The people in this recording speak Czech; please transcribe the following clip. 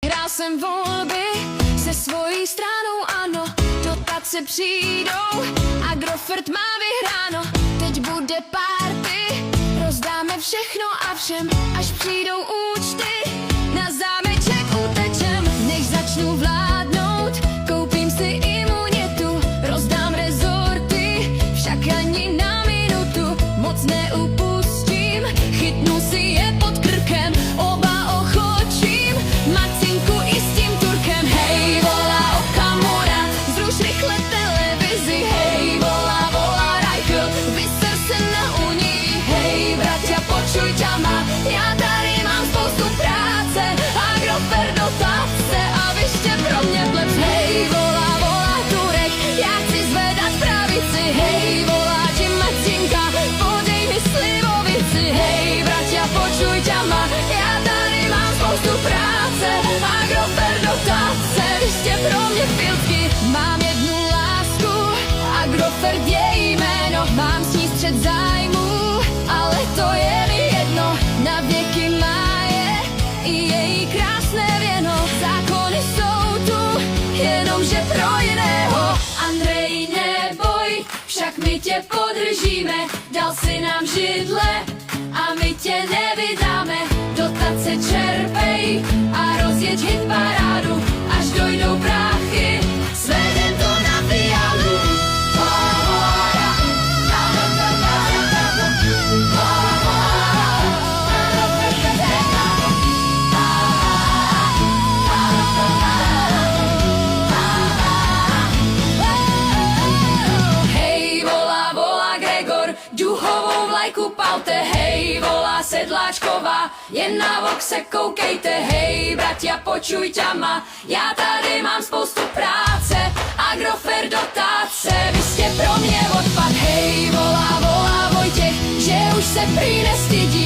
Hrál jsem volby se svojí stranou, ano, dotace přijdou, Agrofert má vyhráno. Teď bude party, rozdáme všechno a všem, až přijdou účty, na zámeček utečem. Než začnu vládnout, koupím si imunitu, rozdám rezorty, však ani na minutu moc neupustím, chytnu si je pod krkem, oba ochočím, Macinku i s tím Turkem. Hej, volá Okamura, zruš rychle televizi, hej, volá Reichl, vyser se na Unii, hej, bratia, počuj ťama, já tady mám spoustu práce, Agrofert dotace a vyšte pro mě plec. Hej, volá Turek, já chci zvedat pravici, hej, volá Jim Macinka, podej mi slivovici, hej, bratia, počuj ťama, já tady mám spoustu práce, Agrofert dotace, vyště pro mě filtky. Mám jednu lásku, Agrofert je jméno, mám s ní střed zájmu, ale to je mi jedno, na věky má je i její krásné věno. Zákony jsou tu, jenomže pro jiného. Andrej, neboj, však my tě podržíme, dal si nám židle a my tě nevydáme. Dotace čerpej a rozjeď hitparádu, až dojdou bráchy, svedem to na fialu. Hej, volá Gregor, duhovou vlajku palte, hej, volá Sedláčková, jen na vok se koukejte, hej, bratia, počuj ťama, já tady mám spoustu práce, Agrofert dotace, vy jste pro mě odpad. Hej, volá Vojtěch, že už se prý nestydí,